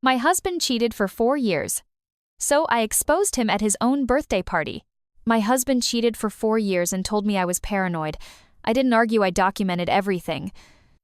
My husband cheated for 4 years. So I exposed him at his own birthday party. My husband cheated for 4 years and told me I was paranoid. I didn't argue, I documented everything.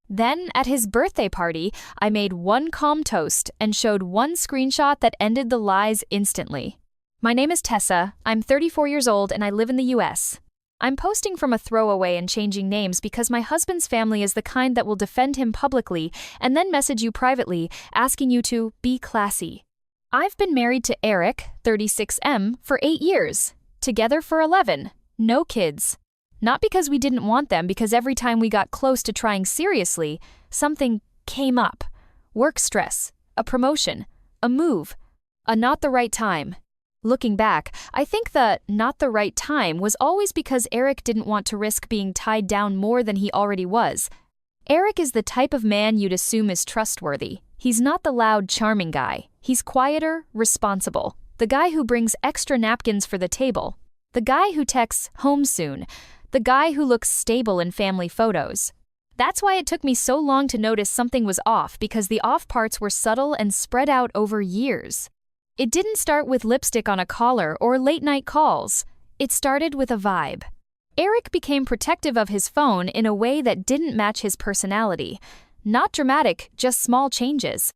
Then, at his birthday party, I made one calm toast and showed one screenshot that ended the lies instantly. My name is Tessa, I'm 34 years old and I live in the US. I'm posting from a throwaway and changing names because my husband's family is the kind that will defend him publicly and then message you privately, asking you to be classy. I've been married to Eric, 36M, for 8 years. Together for 11. No kids. Not because we didn't want them, because every time we got close to trying seriously, something came up. Work stress, a promotion, a move, a not the right time. Looking back, I think the not the right time was always because Eric didn't want to risk being tied down more than he already was. Eric is the type of man you'd assume is trustworthy. He's not the loud, charming guy. He's quieter, responsible. The guy who brings extra napkins for the table. The guy who texts home soon. The guy who looks stable in family photos. That's why it took me so long to notice something was off, because the off parts were subtle and spread out over years. It didn't start with lipstick on a collar or late-night calls. It started with a vibe. Eric became protective of his phone in a way that didn't match his personality. Not dramatic, just small changes.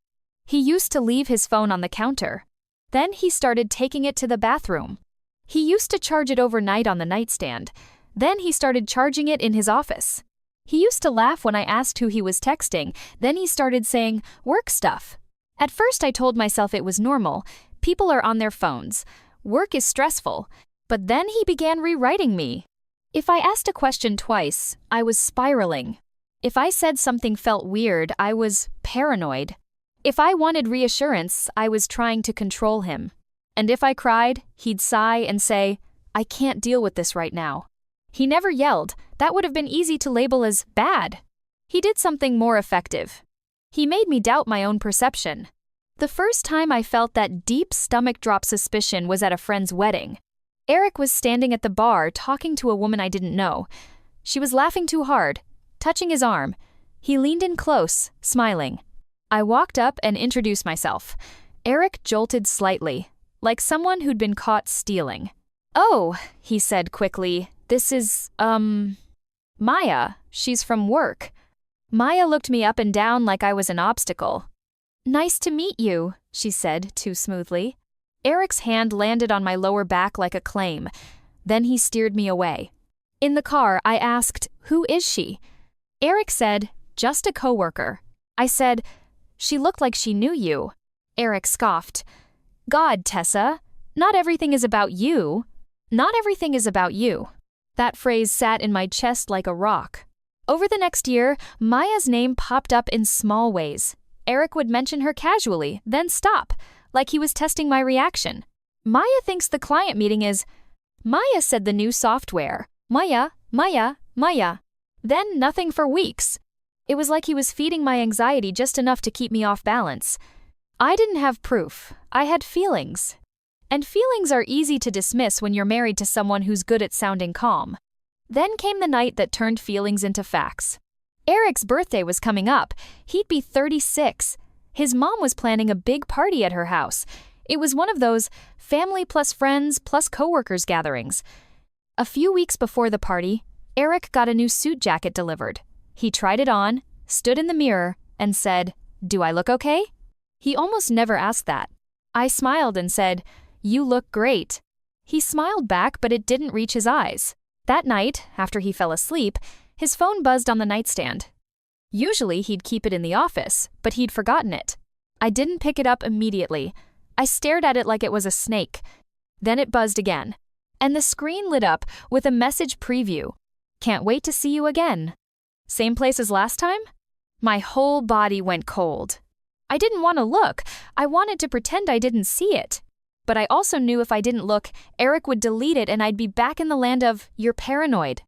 He used to leave his phone on the counter. Then he started taking it to the bathroom. He used to charge it overnight on the nightstand. Then he started charging it in his office. He used to laugh when I asked who he was texting. Then he started saying, work stuff. At first I told myself it was normal. People are on their phones. Work is stressful. But then he began rewriting me. If I asked a question twice, I was spiraling. If I said something felt weird, I was paranoid. If I wanted reassurance, I was trying to control him. And if I cried, he'd sigh and say, I can't deal with this right now. He never yelled. That would have been easy to label as bad. He did something more effective. He made me doubt my own perception. The first time I felt that deep stomach-drop suspicion was at a friend's wedding. Eric was standing at the bar talking to a woman I didn't know. She was laughing too hard, touching his arm. He leaned in close, smiling. I walked up and introduced myself. Eric jolted slightly, like someone who'd been caught stealing. Oh, he said quickly, this is, Maya. She's from work. Maya looked me up and down like I was an obstacle. Nice to meet you, she said too smoothly. Eric's hand landed on my lower back like a claim. Then he steered me away. In the car, I asked, who is she? Eric said, just a coworker. I said, she looked like she knew you. Eric scoffed. God, Tessa, not everything is about you. Not everything is about you. That phrase sat in my chest like a rock. Over the next year, Maya's name popped up in small ways. Eric would mention her casually, then stop, like he was testing my reaction. Maya thinks the client meeting is... Maya said the new software. Maya, Maya, Maya. Then nothing for weeks. It was like he was feeding my anxiety just enough to keep me off balance. I didn't have proof. I had feelings. And feelings are easy to dismiss when you're married to someone who's good at sounding calm. Then came the night that turned feelings into facts. Eric's birthday was coming up. He'd be 36. His mom was planning a big party at her house. It was one of those family plus friends plus coworkers gatherings. A few weeks before the party, Eric got a new suit jacket delivered. He tried it on, stood in the mirror, and said, "Do I look okay?" He almost never asked that. I smiled and said, "You look great." He smiled back, but it didn't reach his eyes. That night, after he fell asleep, his phone buzzed on the nightstand. Usually he'd keep it in the office, but he'd forgotten it. I didn't pick it up immediately. I stared at it like it was a snake. Then it buzzed again. And the screen lit up with a message preview. Can't wait to see you again. Same place as last time? My whole body went cold. I didn't want to look. I wanted to pretend I didn't see it. But I also knew if I didn't look, Eric would delete it and I'd be back in the land of, you're paranoid.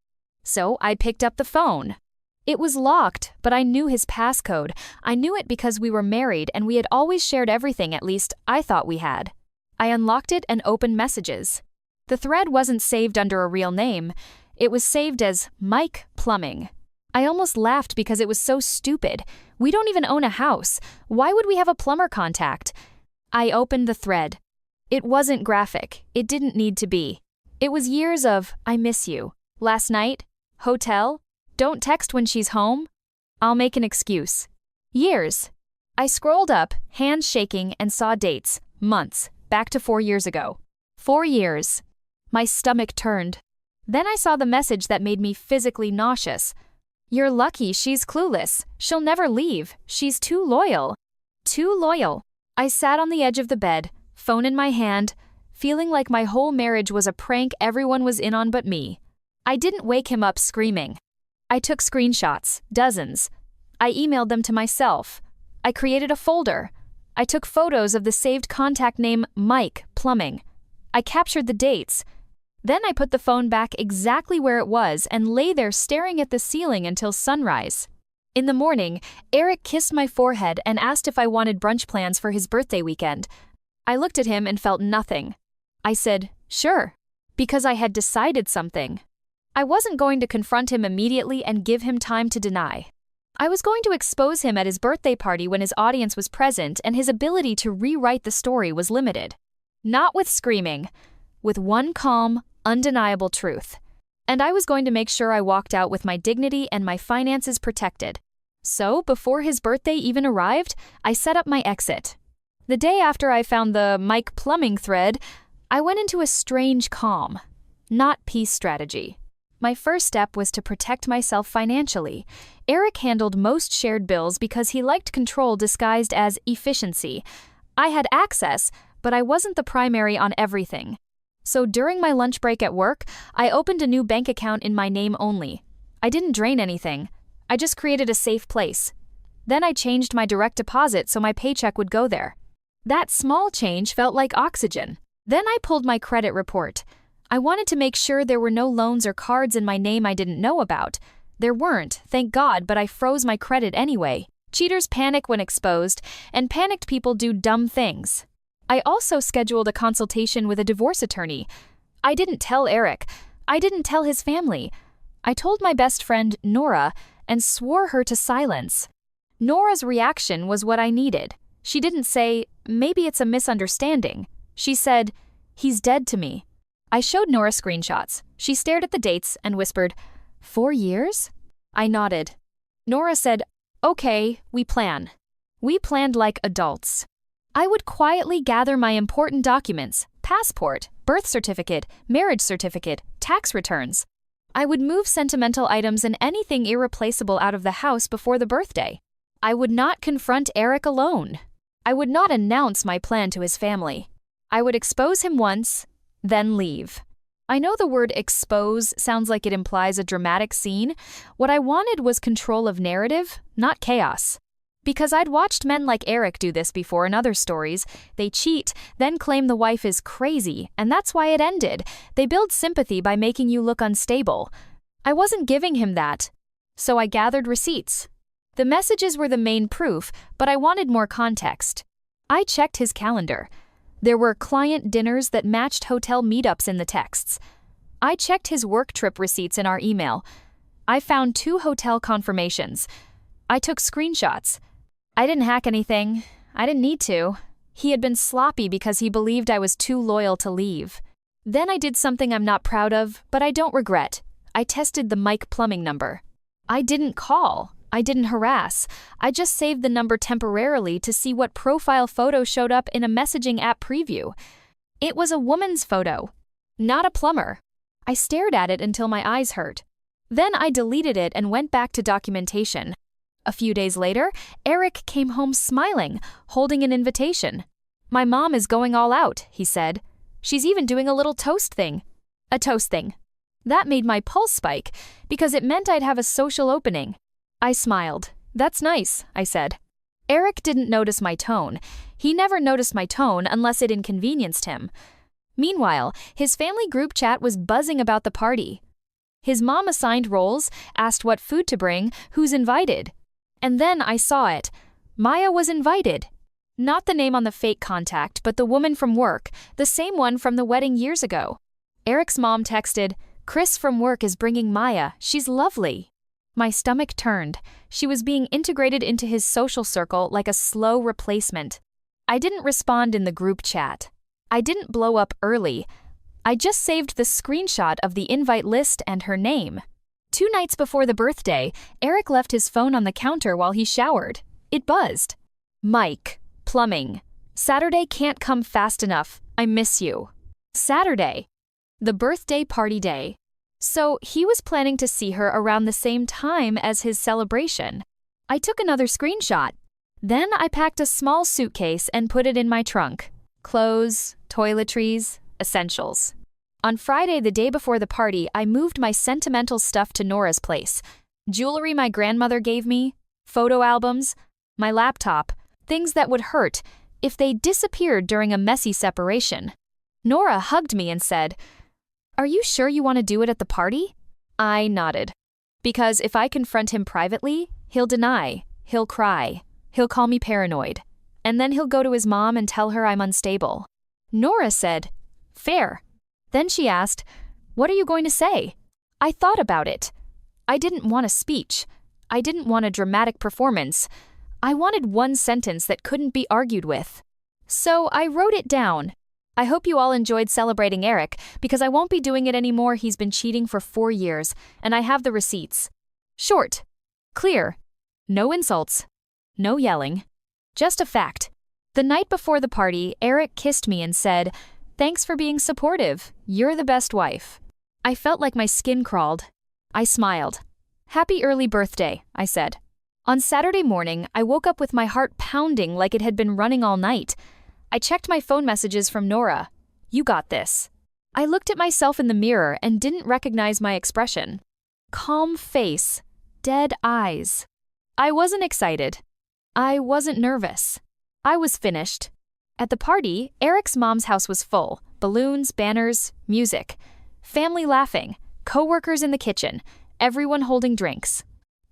So I picked up the phone. It was locked, but I knew his passcode. I knew it because we were married and we had always shared everything, at least I thought we had. I unlocked it and opened messages. The thread wasn't saved under a real name. It was saved as Mike Plumbing. I almost laughed because it was so stupid. We don't even own a house. Why would we have a plumber contact? I opened the thread. It wasn't graphic. It didn't need to be. It was years of, I miss you. Last night? Hotel? Don't text when she's home? I'll make an excuse. Years. I scrolled up, hands shaking, and saw dates, months, back to 4 years ago. 4 years. My stomach turned. Then I saw the message that made me physically nauseous. You're lucky she's clueless. She'll never leave. She's too loyal. Too loyal. I sat on the edge of the bed, phone in my hand, feeling like my whole marriage was a prank everyone was in on but me. I didn't wake him up screaming. I took screenshots, dozens. I emailed them to myself. I created a folder. I took photos of the saved contact name Mike Plumbing. I captured the dates. Then I put the phone back exactly where it was and lay there staring at the ceiling until sunrise. In the morning, Eric kissed my forehead and asked if I wanted brunch plans for his birthday weekend. I looked at him and felt nothing. I said, sure, because I had decided something. I wasn't going to confront him immediately and give him time to deny. I was going to expose him at his birthday party when his audience was present and his ability to rewrite the story was limited. Not with screaming, with one calm, undeniable truth. And I was going to make sure I walked out with my dignity and my finances protected. So, before his birthday even arrived, I set up my exit. The day after I found the Mike Plumbing thread, I went into a strange calm, not peace strategy. My first step was to protect myself financially. Eric handled most shared bills because he liked control disguised as efficiency. I had access, but I wasn't the primary on everything. So during my lunch break at work, I opened a new bank account in my name only. I didn't drain anything. I just created a safe place. Then I changed my direct deposit so my paycheck would go there. That small change felt like oxygen. Then I pulled my credit report. I wanted to make sure there were no loans or cards in my name I didn't know about. There weren't, thank God, but I froze my credit anyway. Cheaters panic when exposed, and panicked people do dumb things. I also scheduled a consultation with a divorce attorney. I didn't tell Eric. I didn't tell his family. I told my best friend, Nora, and swore her to silence. Nora's reaction was what I needed. She didn't say, maybe it's a misunderstanding. She said, he's dead to me. I showed Nora screenshots. She stared at the dates and whispered, 4 years? I nodded. Nora said, okay, we plan. We planned like adults. I would quietly gather my important documents, passport, birth certificate, marriage certificate, tax returns. I would move sentimental items and anything irreplaceable out of the house before the birthday. I would not confront Eric alone. I would not announce my plan to his family. I would expose him once, then leave. I know the word expose sounds like it implies a dramatic scene. What I wanted was control of narrative, not chaos. Because I'd watched men like Eric do this before in other stories. They cheat, then claim the wife is crazy, and that's why it ended. They build sympathy by making you look unstable. I wasn't giving him that. So I gathered receipts. The messages were the main proof, but I wanted more context. I checked his calendar. There were client dinners that matched hotel meetups in the texts. I checked his work trip receipts in our email. I found 2 hotel confirmations. I took screenshots. I didn't hack anything. I didn't need to. He had been sloppy because he believed I was too loyal to leave. Then I did something I'm not proud of, but I don't regret. I tested the Mike Plumbing number. I didn't call. I didn't harass. I just saved the number temporarily to see what profile photo showed up in a messaging app preview. It was a woman's photo, not a plumber. I stared at it until my eyes hurt. Then I deleted it and went back to documentation. A few days later, Eric came home smiling, holding an invitation. My mom is going all out, he said. She's even doing a little toast thing. A toast thing. That made my pulse spike, because it meant I'd have a social opening. I smiled. That's nice, I said. Eric didn't notice my tone. He never noticed my tone unless it inconvenienced him. Meanwhile, his family group chat was buzzing about the party. His mom assigned roles, asked what food to bring, who's invited. And then I saw it. Maya was invited. Not the name on the fake contact, but the woman from work, the same one from the wedding years ago. Eric's mom texted, Chris from work is bringing Maya. She's lovely. My stomach turned. She was being integrated into his social circle like a slow replacement. I didn't respond in the group chat. I didn't blow up early. I just saved the screenshot of the invite list and her name. 2 nights before the birthday, Eric left his phone on the counter while he showered. It buzzed. Mike, plumbing. Saturday can't come fast enough. I miss you. Saturday. The birthday party day. So he was planning to see her around the same time as his celebration. I took another screenshot. Then I packed a small suitcase and put it in my trunk. Clothes, toiletries, essentials. On Friday, the day before the party, I moved my sentimental stuff to Nora's place. Jewelry my grandmother gave me, photo albums, my laptop, things that would hurt if they disappeared during a messy separation. Nora hugged me and said, "Are you sure you want to do it at the party?" I nodded. Because if I confront him privately, he'll deny, he'll cry, he'll call me paranoid, and then he'll go to his mom and tell her I'm unstable. Nora said, "Fair." Then she asked, "What are you going to say?" I thought about it. I didn't want a speech. I didn't want a dramatic performance. I wanted one sentence that couldn't be argued with. So I wrote it down. I hope you all enjoyed celebrating Eric, because I won't be doing it anymore. He's been cheating for 4 years, and I have the receipts. Short. Clear. No insults. No yelling. Just a fact. The night before the party, Eric kissed me and said, "Thanks for being supportive. You're the best wife." I felt like my skin crawled. I smiled. "Happy early birthday," I said. On Saturday morning, I woke up with my heart pounding like it had been running all night. I checked my phone messages from Nora. "You got this." I looked at myself in the mirror and didn't recognize my expression. Calm face. Dead eyes. I wasn't excited. I wasn't nervous. I was finished. At the party, Eric's mom's house was full. Balloons, banners, music. Family laughing. Coworkers in the kitchen. Everyone holding drinks.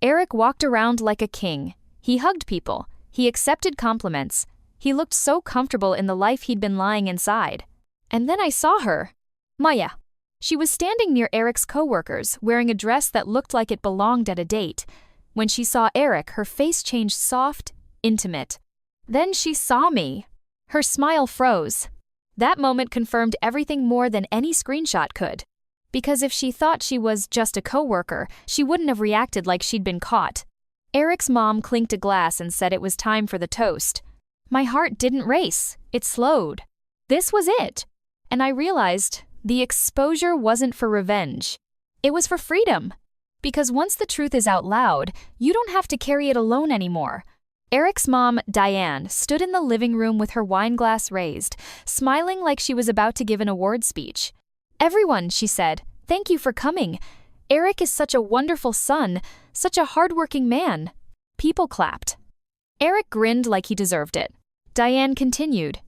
Eric walked around like a king. He hugged people. He accepted compliments. He looked so comfortable in the life he'd been lying inside. And then I saw her. Maya. She was standing near Eric's coworkers, wearing a dress that looked like it belonged at a date. When she saw Eric, her face changed soft, intimate. Then she saw me. Her smile froze. That moment confirmed everything more than any screenshot could. Because if she thought she was just a coworker, she wouldn't have reacted like she'd been caught. Eric's mom clinked a glass and said it was time for the toast. My heart didn't race, it slowed. This was it. And I realized the exposure wasn't for revenge. It was for freedom. Because once the truth is out loud, you don't have to carry it alone anymore. Eric's mom, Diane, stood in the living room with her wine glass raised, smiling like she was about to give an award speech. "Everyone," she said, "thank you for coming. Eric is such a wonderful son, such a hardworking man." People clapped. Eric grinned like he deserved it. Diane continued,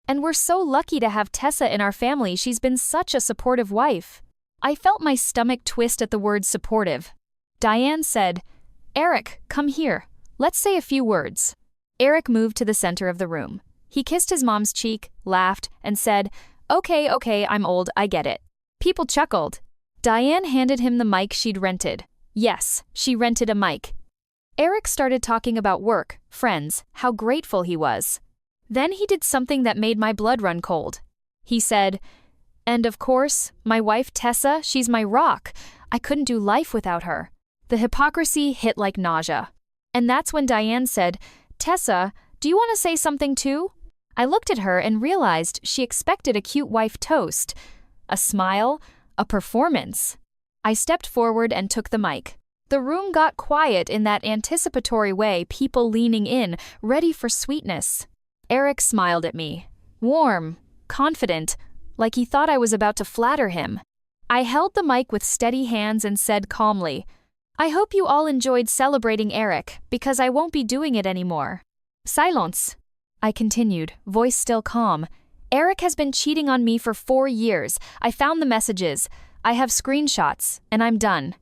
"And we're so lucky to have Tessa in our family. She's been such a supportive wife." I felt my stomach twist at the word supportive. Diane said, "Eric, come here. Let's say a few words." Eric moved to the center of the room. He kissed his mom's cheek, laughed, and said, Okay, I'm old, I get it." People chuckled. Diane handed him the mic she'd rented. Yes, she rented a mic. Eric started talking about work, friends, how grateful he was. Then he did something that made my blood run cold. He said, "And of course, my wife Tessa, she's my rock. I couldn't do life without her." The hypocrisy hit like nausea. And that's when Diane said, "Tessa, do you want to say something too?" I looked at her and realized she expected a cute wife toast. A smile, a performance. I stepped forward and took the mic. The room got quiet in that anticipatory way, people leaning in, ready for sweetness. Eric smiled at me. Warm, confident, like he thought I was about to flatter him. I held the mic with steady hands and said calmly, "I hope you all enjoyed celebrating Eric, because I won't be doing it anymore." Silence. I continued, voice still calm. "Eric has been cheating on me for 4 years. I found the messages. I have screenshots, and I'm done."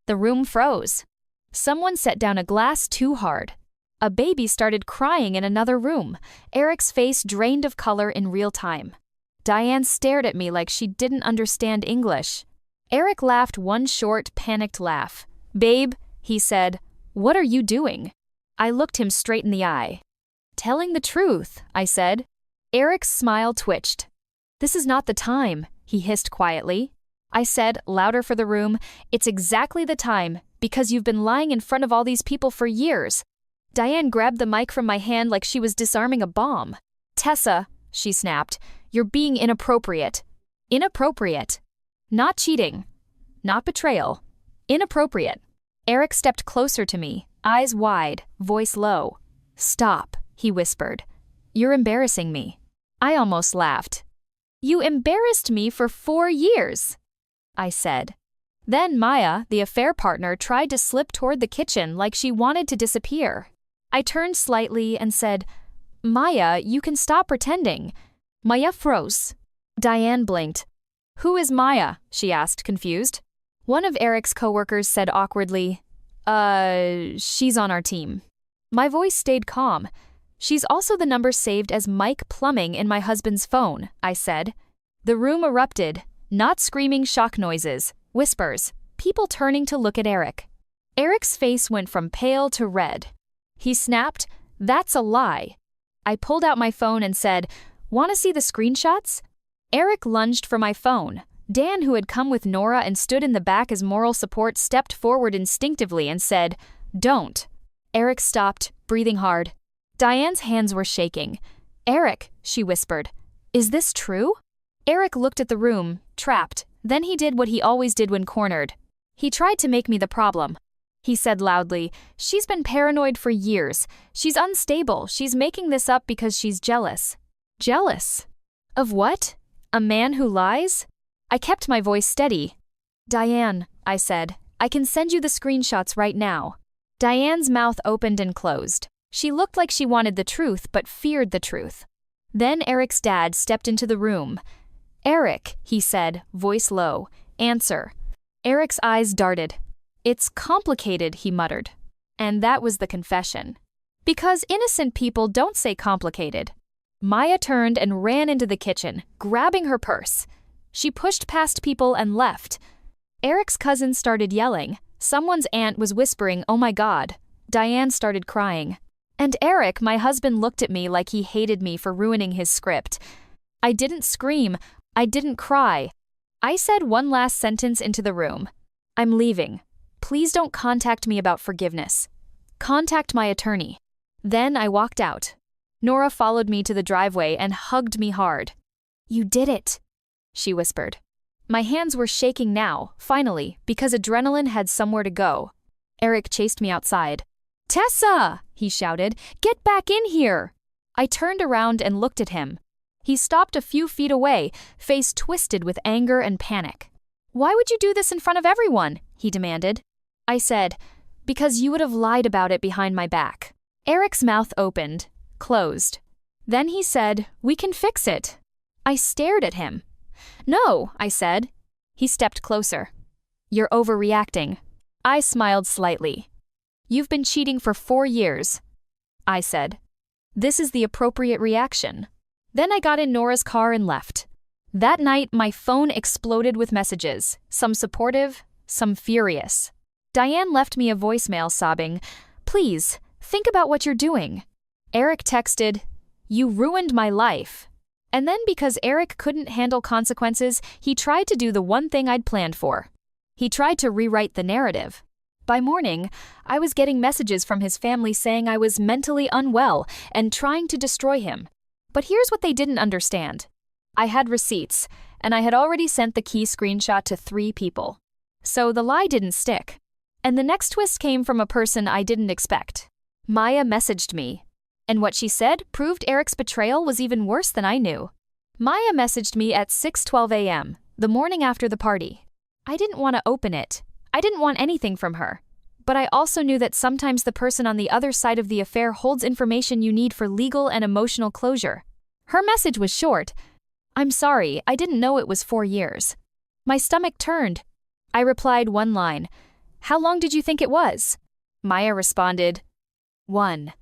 The room froze. Someone set down a glass too hard. A baby started crying in another room. Eric's face drained of color in real time. Diane stared at me like she didn't understand English. Eric laughed one short, panicked laugh. "Babe, He said, "What are you doing?" I looked him straight in the eye. "Telling the truth," I said. Eric's smile twitched. "This is not the time," he hissed quietly. I said, louder for the room, "It's exactly the time, because you've been lying in front of all these people for years." Diane grabbed the mic from my hand like she was disarming a bomb. "Tessa," she snapped, "you're being inappropriate." Inappropriate. Not cheating. Not betrayal. Inappropriate. Eric stepped closer to me, eyes wide, voice low. "Stop," he whispered. "You're embarrassing me." I almost laughed. "You embarrassed me for 4 years," I said. Then Maya, the affair partner, tried to slip toward the kitchen like she wanted to disappear. I turned slightly and said, "Maya, you can stop pretending." Maya froze. Diane blinked. "Who is Maya?" she asked, confused. One of Eric's coworkers said awkwardly, she's on our team." My voice stayed calm. "She's also the number saved as Mike Plumbing in my husband's phone," I said. The room erupted, not screaming shock noises, whispers, people turning to look at Eric. Eric's face went from pale to red. He snapped, "That's a lie." I pulled out my phone and said, "Want to see the screenshots?" Eric lunged for my phone. Dan, who had come with Nora and stood in the back as moral support, stepped forward instinctively and said, "Don't." Eric stopped, breathing hard. Diane's hands were shaking. "Eric," she whispered, "is this true?" Eric looked at the room, trapped. Then he did what he always did when cornered. He tried to make me the problem. He said loudly, "She's been paranoid for years. She's unstable. She's making this up because she's jealous." Jealous? Of what? A man who lies? I kept my voice steady. "Diane," I said, "I can send you the screenshots right now." Diane's mouth opened and closed. She looked like she wanted the truth but feared the truth. Then Eric's dad stepped into the room. "Eric," he said, voice low, "answer." Eric's eyes darted. "It's complicated," he muttered. And that was the confession. Because innocent people don't say complicated. Maya turned and ran into the kitchen, grabbing her purse. She pushed past people and left. Eric's cousin started yelling. Someone's aunt was whispering, "Oh my God." Diane started crying. And Eric, my husband, looked at me like he hated me for ruining his script. I didn't scream. I didn't cry. I said one last sentence into the room. "I'm leaving. Please don't contact me about forgiveness. Contact my attorney." Then I walked out. Nora followed me to the driveway and hugged me hard. "You did it," she whispered. My hands were shaking now, finally, because adrenaline had somewhere to go. Eric chased me outside. "Tessa!" he shouted. "Get back in here!" I turned around and looked at him. He stopped a few feet away, face twisted with anger and panic. "Why would you do this in front of everyone?" he demanded. I said, "Because you would have lied about it behind my back." Eric's mouth opened, closed. Then he said, "We can fix it." I stared at him. "No," I said. He stepped closer. "You're overreacting." I smiled slightly. "You've been cheating for 4 years." I said, "This is the appropriate reaction." Then I got in Nora's car and left. That night, my phone exploded with messages, some supportive, some furious. Diane left me a voicemail sobbing, "Please, think about what you're doing." Eric texted, "You ruined my life." And then because Eric couldn't handle consequences, he tried to do the one thing I'd planned for. He tried to rewrite the narrative. By morning, I was getting messages from his family saying I was mentally unwell and trying to destroy him. But here's what they didn't understand. I had receipts, and I had already sent the key screenshot to 3 people. So the lie didn't stick. And the next twist came from a person I didn't expect. Maya messaged me. And what she said proved Eric's betrayal was even worse than I knew. Maya messaged me at 6:12 a.m., the morning after the party. I didn't want to open it. I didn't want anything from her. But I also knew that sometimes the person on the other side of the affair holds information you need for legal and emotional closure. Her message was short. "I'm sorry, I didn't know it was 4 years." My stomach turned. I replied one line. "How long did you think it was?" Maya responded, 1.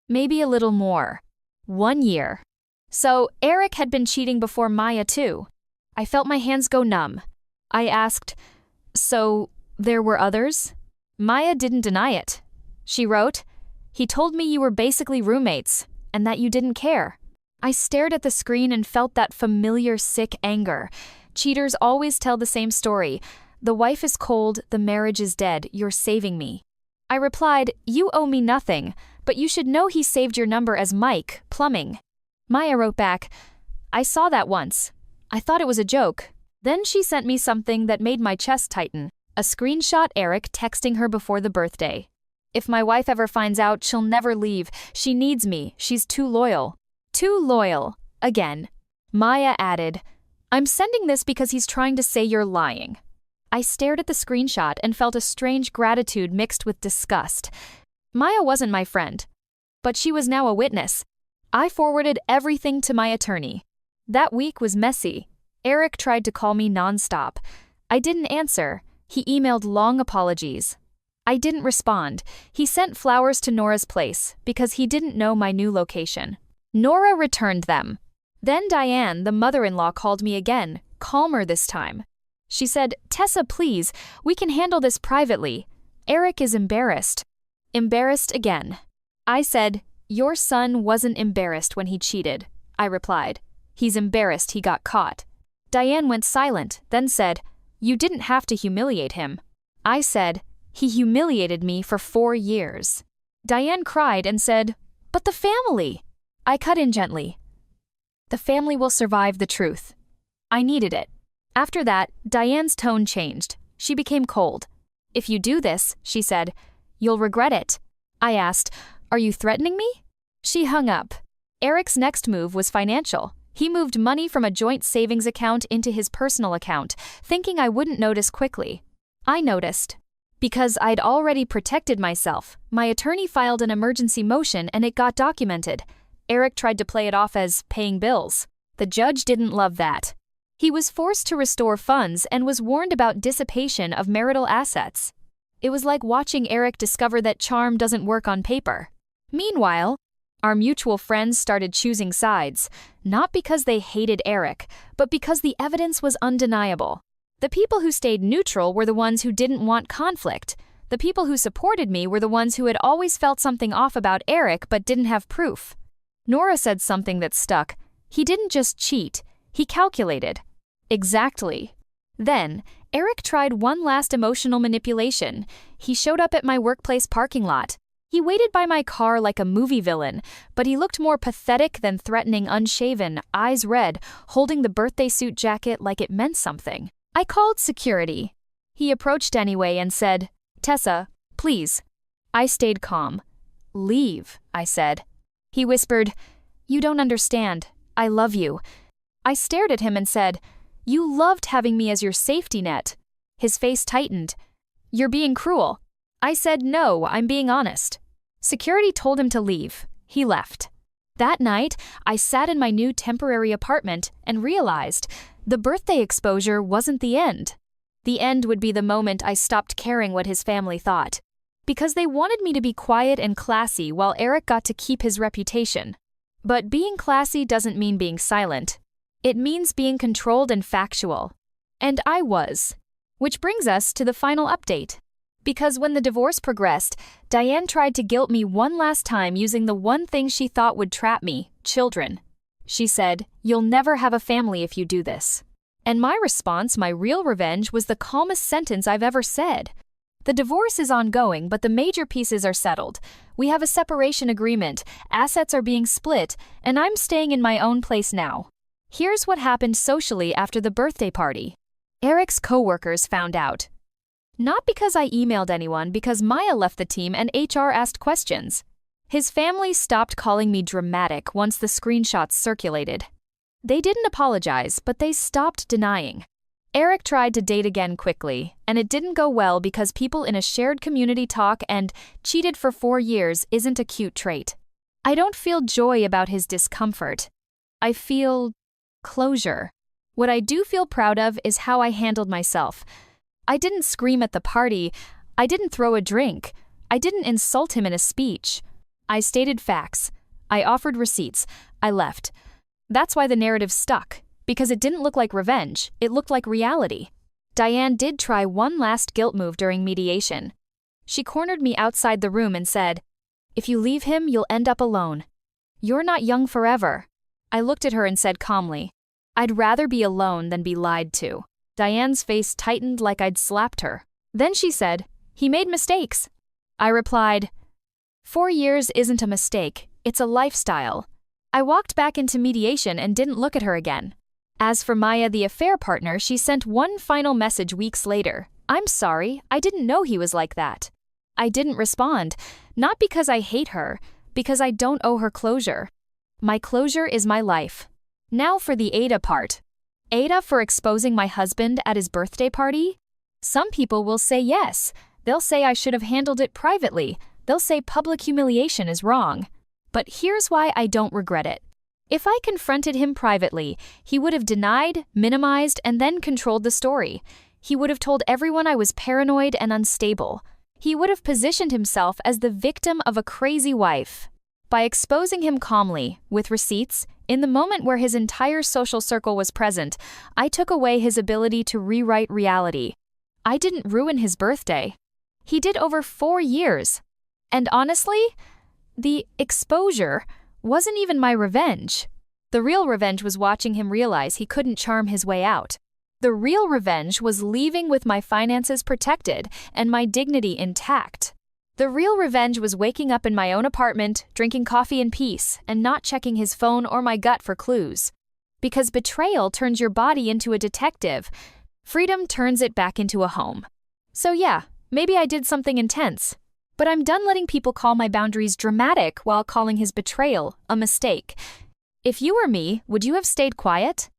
Maybe a little more. 1 year. So Eric had been cheating before Maya too. I felt my hands go numb. I asked, "So there were others?" Maya didn't deny it. She wrote, "He told me you were basically roommates, and that you didn't care." I stared at the screen and felt that familiar sick anger. Cheaters always tell the same story. The wife is cold, the marriage is dead, you're saving me. I replied, "You owe me nothing, but you should know he saved your number as Mike, plumbing." Maya wrote back, "I saw that once. I thought it was a joke." Then she sent me something that made my chest tighten, a screenshot Eric texting her before the birthday. "If my wife ever finds out, she'll never leave. She needs me. She's too loyal." Too loyal. Again. Maya added, "I'm sending this because he's trying to say you're lying." I stared at the screenshot and felt a strange gratitude mixed with disgust. Maya wasn't my friend, but she was now a witness. I forwarded everything to my attorney. That week was messy. Eric tried to call me nonstop. I didn't answer. He emailed long apologies. I didn't respond. He sent flowers to Nora's place because he didn't know my new location. Nora returned them. Then Diane, the mother-in-law, called me again, calmer this time. She said, "Tessa, please, we can handle this privately. Eric is embarrassed." Embarrassed again. I said, "Your son wasn't embarrassed when he cheated," I replied. "He's embarrassed he got caught." Diane went silent, then said, "You didn't have to humiliate him." I said, "He humiliated me for 4 years." Diane cried and said, "But the family." I cut in gently. "The family will survive the truth." I needed it. After that, Diane's tone changed. She became cold. "If you do this," she said, "you'll regret it." I asked, "Are you threatening me?" She hung up. Eric's next move was financial. He moved money from a joint savings account into his personal account, thinking I wouldn't notice quickly. I noticed. Because I'd already protected myself, my attorney filed an emergency motion and it got documented. Eric tried to play it off as paying bills. The judge didn't love that. He was forced to restore funds and was warned about dissipation of marital assets. It was like watching Eric discover that charm doesn't work on paper. Meanwhile, our mutual friends started choosing sides, not because they hated Eric, but because the evidence was undeniable. The people who stayed neutral were the ones who didn't want conflict. The people who supported me were the ones who had always felt something off about Eric but didn't have proof. Nora said something that stuck. He didn't just cheat, he calculated. Exactly. Then, Eric tried one last emotional manipulation. He showed up at my workplace parking lot. He waited by my car like a movie villain, but he looked more pathetic than threatening, unshaven, eyes red, holding the birthday suit jacket like it meant something. I called security. He approached anyway and said, "Tessa, please." I stayed calm. "Leave," I said. He whispered, "You don't understand. I love you." I stared at him and said, "You loved having me as your safety net." His face tightened. "You're being cruel." I said, "No, I'm being honest." Security told him to leave. He left. That night, I sat in my new temporary apartment and realized the birthday exposure wasn't the end. The end would be the moment I stopped caring what his family thought. Because they wanted me to be quiet and classy while Eric got to keep his reputation. But being classy doesn't mean being silent. It means being controlled and factual. And I was. Which brings us to the final update. Because when the divorce progressed, Diane tried to guilt me one last time using the one thing she thought would trap me, children. She said, "You'll never have a family if you do this." And my response, my real revenge, was the calmest sentence I've ever said. The divorce is ongoing, but the major pieces are settled. We have a separation agreement, assets are being split, and I'm staying in my own place now. Here's what happened socially after the birthday party. Eric's coworkers found out. Not because I emailed anyone, because Maya left the team and HR asked questions. His family stopped calling me dramatic once the screenshots circulated. They didn't apologize, but they stopped denying. Eric tried to date again quickly, and it didn't go well because people in a shared community talk and cheated for 4 years isn't a cute trait. I don't feel joy about his discomfort. I feel closure. What I do feel proud of is how I handled myself. I didn't scream at the party. I didn't throw a drink. I didn't insult him in a speech. I stated facts. I offered receipts. I left. That's why the narrative stuck. Because it didn't look like revenge, it looked like reality. Diane did try one last guilt move during mediation. She cornered me outside the room and said, "If you leave him, you'll end up alone. You're not young forever." I looked at her and said calmly, "I'd rather be alone than be lied to." Diane's face tightened like I'd slapped her. Then she said, "He made mistakes." I replied, 4 years isn't a mistake, it's a lifestyle." I walked back into mediation and didn't look at her again. As for Maya, the affair partner, she sent one final message weeks later. "I'm sorry, I didn't know he was like that." I didn't respond, not because I hate her, because I don't owe her closure. My closure is my life. Now for the Aita part. Aita for exposing my husband at his birthday party? Some people will say yes. They'll say I should have handled it privately. They'll say public humiliation is wrong. But here's why I don't regret it. If I confronted him privately, he would have denied, minimized, and then controlled the story. He would have told everyone I was paranoid and unstable. He would have positioned himself as the victim of a crazy wife. By exposing him calmly, with receipts, in the moment where his entire social circle was present, I took away his ability to rewrite reality. I didn't ruin his birthday. He did over 4 years. And honestly, the exposure wasn't even my revenge. The real revenge was watching him realize he couldn't charm his way out. The real revenge was leaving with my finances protected and my dignity intact. The real revenge was waking up in my own apartment, drinking coffee in peace, and not checking his phone or my gut for clues. Because betrayal turns your body into a detective, freedom turns it back into a home. So yeah, maybe I did something intense. But I'm done letting people call my boundaries dramatic while calling his betrayal a mistake. If you were me, would you have stayed quiet?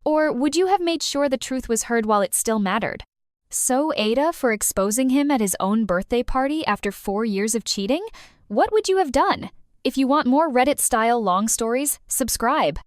Or would you have made sure the truth was heard while it still mattered? So Aita for exposing him at his own birthday party after 4 years of cheating? What would you have done? If you want more Reddit-style long stories, subscribe.